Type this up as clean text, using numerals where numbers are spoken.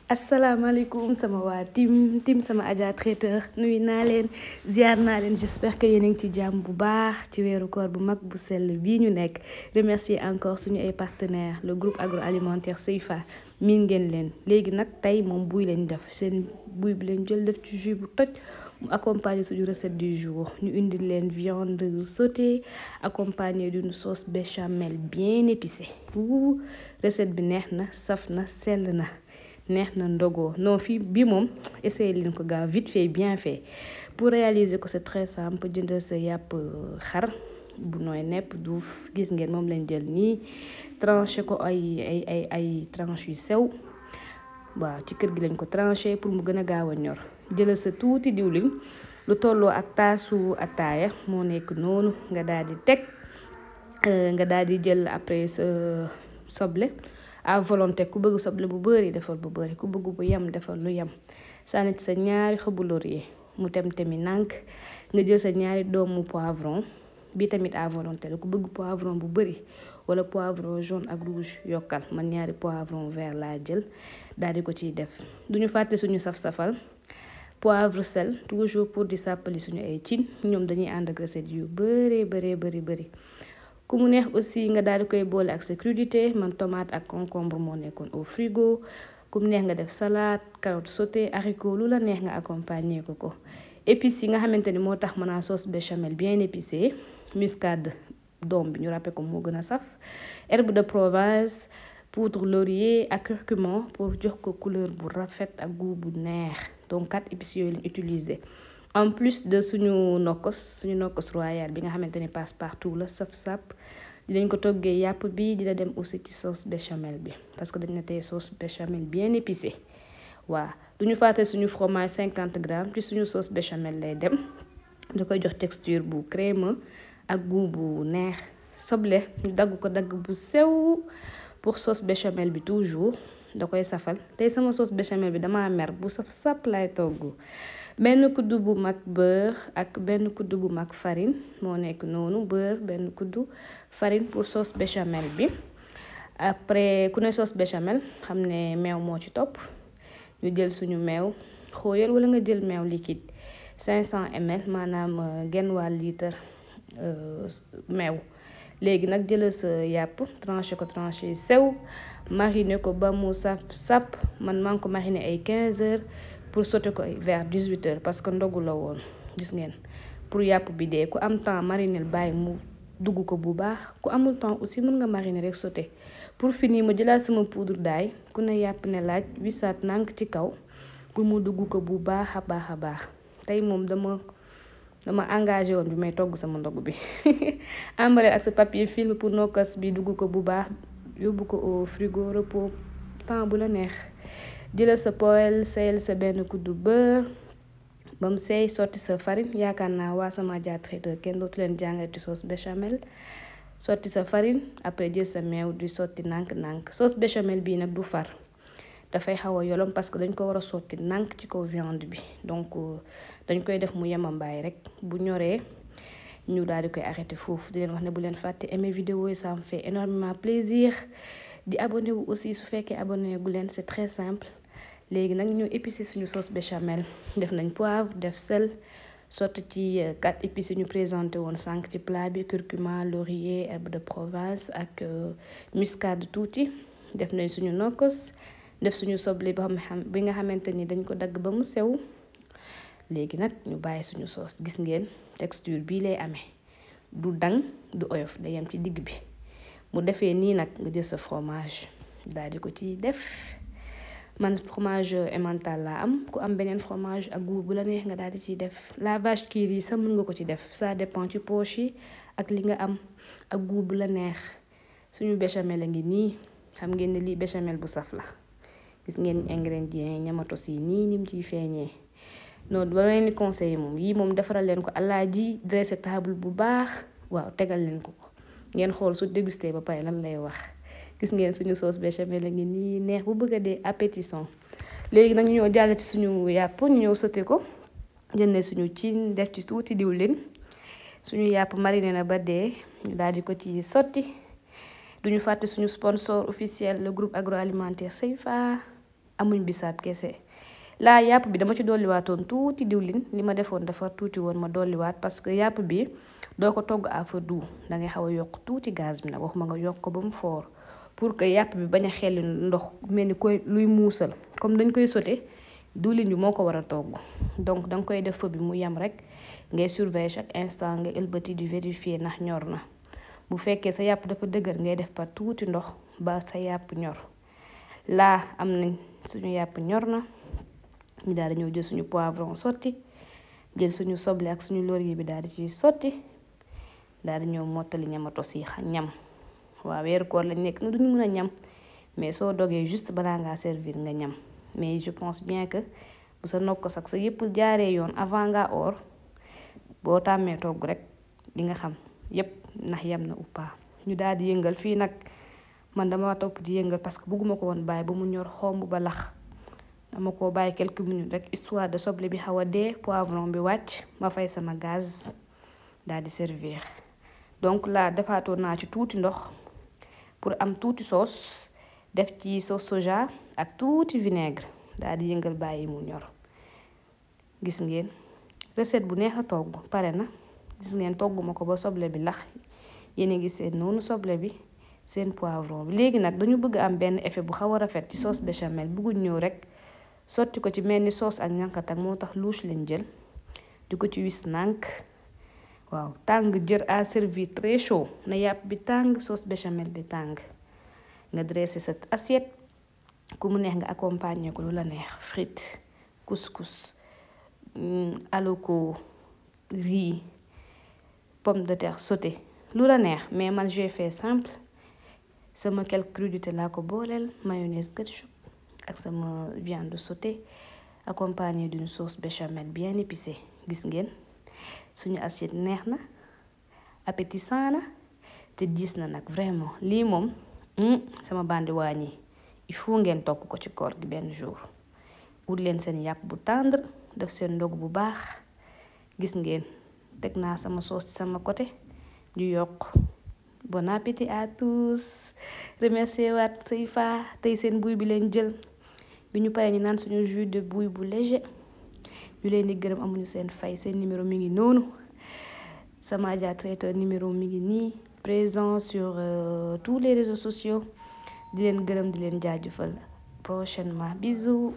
asalaamaaleykum sama waa tim sama Adja traiteur nuyu naa leen ziar naa leen j'espère que yéen a ngi ci jàmm bu baax ci weeru koor bu mag bu sell bii ñu nekk remercier encore suñu ay partenaires le groupe agroalimentaire Seifa miin ngeen leen léegi nag tey moom buy lañ def seen buy bi leen jël def ci jus bu toj mu accompagner suñu recette du jour ñu indil leen viande sautée accompagnée d'une sauce béchamel bien épicée recette bi neex na saf na sell na neex na ndogoo non fii bi moom essayé leen ko gaaw vite fait bien fait pour réaliser ko c'est très simple jëndal sa yàpp xar bu nooy nepp duuf gis ngeen moom lañ jël nii tranché ko ay tranche yu sew waaw ci kër gi lañ ko tranché pour mu gën a gaaw a ñor jëlal sa tuuti diwlin lu tolloo ak taasu ataaya moo nekk noonu nga daal di teg nga daal di jël après sa soble à volonté ku bëgg soble bu bëri defal bu bëri ku bëgg bu yem defal lu yem sànni ci sa ñaari xobu laurier mu tem-temi nànk nga jël sa ñaari doomu poivron bi tamit à volonté la ku bëgg poivron bu bëri wala poivron jaune ak rouge yokkal man ñaari poivron vert laa jël daal di ko ciy def duñu fàtte suñu saf-safal poivre sel toujours pour di sàppali suñu ay cin ñoom dañuy ànd ak recette yu bëri ku mu neex aussi nga daal di koy boole ak sa crudité man tomate ak concombre moo nekkoon au frigo ku mu neex nga def salade carotte sautée haricot lu la neex nga accompagner ko épices yi nga xamante ni moo tax mën naa sauce béchamel bien épicée muscade doom bi ñu ràppe ko moo gën a saf herbe de Provence poudre laurier ak curcuma pour jox ko couleur bu rafet ak goût bu neex donc 4 épices yooyu lañ utiliser en plus de suñu nokkos royal bi nga xamante ni passe partout la sap-sap dinañ ko toggee yàpp bi dina dem aussi ci sauce béchamel bi parce que dañ na tey sauce béchamel bien épicée waaw duñu fàtte suñu fromage 50 grammes ci suñu sauce béchamel lay dem da koy jox texture bu crémeux ak goût bu neex soble ñu dagg ko dagg bu sew pour sauce béchamel bi toujours da koy safal tey sama sauce béchamel bi dama mer bu saf-sap lay togg benn kuddu bu mag beurre ak benn kuddu bu mag farine moo nekk noonu beurre benn kuddu farine pour sauce béchamel bi après ku ne sauce béchamel xam ne meew moo ci topp ñu jël suñu meew xóoyal wala nga jël meew liquide 500 ml maanaam genn wàll litre meew léegi nag jëlal sa yàpp tranché ko tranché sew mariner ko ba mu sap man maa ngi ko mariner ay 15 heures pour sauter ko vers 18 heures parce que ndogu la woon gis ngeen pour yàpp bi dee ku am temps mariner bàyyi mu dugg ko bu baax ku amul temps aussi mën nga mariner rek sauter pour finir ma jëlaat sama poudre d'ail ku ne yàpp ne laaj wisaat nànk ci kaw pour mu dugg ko bu baax a baax tey moom dama engagé woon bi may togg sama ndog bi emballé ak sa papier film pour nokkos bi dugg ko bu baax yóbbu ko au frigo repos temps bu la neex jëlal sa poêle seyal sa benn kuddu beurre ba mu seey sotti sa farine yaakaar naa waa sama Adja traiteur kenn dootu leen jàngati sauce béchamel sotti sa farine après jël sa meew di sotti nànk sauce béchamel bii nag du far dafay xaw a yolom parce que dañ ko war a sotti nànk ci kaw viande bi donc dañ koy def mu yemambaay rek bu ñoree ñu daal di koy arrêté foofu di leen wax ne bu leen fàtte aimer vidéo yi ça me fait énormément plaisir di abonné wu aussi su fekkee abonné gu leen c'est très simple léegi nag ñu épicé suñu sauce béchamel def nañ poivre def sel sotti ci 4 épices yi ñu présenté woon sànq ci plat bi curcuma laurier herbe de Provence ak muscade tuuti def nañ suñu nokkos def suñu soble bi nga xamante ni dañ ko dagg ba mu sew léegi nag ñu bàyyi suñu sauce gis ngeen texture bii lay amee du dang du oyof day yem ci digg bi mu defee nii nag nga jël sa fromage daal di ko ci def man fromage emmental laa am ku am beneen fromage ak goût bu la neex nga daal di ciy def la vache qui rit sax mën nga ko ci def ça dépend ci poche yi ak li nga am ak goût bu la neex suñu béchamel a ngi nii xam ngeen ne lii béchamel bu saf la gis ngeen ingrédients ñamatos yi nii nim ciy feeñee noonu ba leen di conseiller moom yii moom defaral leen ko alaaji dressé table bu baax waaw tegal leen ko ngeen xool su dégusté ba pare lan lay wax gis ngeen suñu sauce béchamel la ngi nii neex bu bëgg a dee appétissant léegi nag ñu ñëw jàll ci suñu yàpp ñu ñëw sauté ko jëndee suñu cin def ci tuuti diwlin suñu yàpp mariné na ba dee ñu daal di ko ci sotti duñu fàtte suñu sponsor officiel le groupe agroalimentaire Seifa amuñ bisaab kese. laa yàpp bi dama ci dolliwaatoon tuuti diwlin li ma defoon dafa tuuti woon ma dolliwaat parce que yàpp bi doo ko togg à feu doux da ngay xaw a yokk tuuti gaz bi nag waxuma nga yokk ko ba mu fort pour que yàpp bi bañ a xelli ndox mel ni koy luy muusal comme dañ koy sauté diwlin bi moo ko war a togg donc da nga koy def feu bi mu yem rek ngay surveiller chaque instant nga ëlbati di vérifier ndax ñor na bu fekkee sa yàpp dafa dëgër ngay def par tuuti ndox ba sa yàpp ñor. laa am nañ suñu yàpp ñor na ñu daal di ñëw jël suñu poivron sotti jël suñu soble ak suñu laurier bi daal di ciy sotti daal di ñëw mottali ñamatos yi ñam. waaw weeru koor lañ nekk na duñu mën a ñam mais soo dogee juste balaa ngaa servir nga ñam mais je pense bien que bu sa nokk sax sa yëpp jaaree yoon avant nga or boo tàmmee togg rek di nga xam yëpp ndax yam na ou pas. ñu daal di yëngal fii nag man dama topp di yëngal parce que bëgguma ko woon bàyyi ba mu ñor xomb ba lax dama ko bàyyi quelques minutes rek histoire de soble bi xaw a dee poivron bi wàcc ma fay sama gaz daal di servir. donc là defaatoon naa ci tuuti ndox pour am tuuti sauce def ci sauce soja ak tuuti vinaigre daal di yëngal bàyyi mu ñor. gis ngeen recette bu neex a togg pare na gis ngeen togguma ko ba soble bi lax yéen a ngi seen noonu soble bi seen poivron bi. léegi nag dañu bëgg am benn effet bu xaw a rafet ci sauce béchamel bëgguñ ñëw rek sotti ko ci mel ni sauce ak ñànkatak moo tax louche lañ jël di ko ci wis nànk. waaw tàng jër à servir très chaud na yàpp bi tàng sauce béchamel bi tàng nga dressé sa assiette ku mu neex nga accompagner ko lu la neex frites couscous aloko riz pomme de terre sauté lu la neex mais man j'ai fait simple sama quelques crudités laa ko booleel mayonnaise ketchup ak sama viande sautée accompagnée d'une sauce béchamel bien épicée. gis ngeen suñu assiette neex na appétissant na te diis na nag vraiment lii moom sama bandi waañ yi il faut ngeen togg ko ci koor gi benn jour. wut leen seen yàpp bu tendre def seen ndog bu baax. gis ngeen teg naa sama sauce ci sama côté ñu yokk. bon appétit à tous. remercier waat Seyfa tey seen buy bi leen jël bi ñu paree ñu naan suñu jus de buy bu léger ñu leen di gërëm amuñu seen fay. seen numéro mi ngi noonu Sama Adja Traiteur numéro mi ngi nii présent sur tous les réseaux sociaux di leen gërëm di leen jaajëfal prochainement bisous.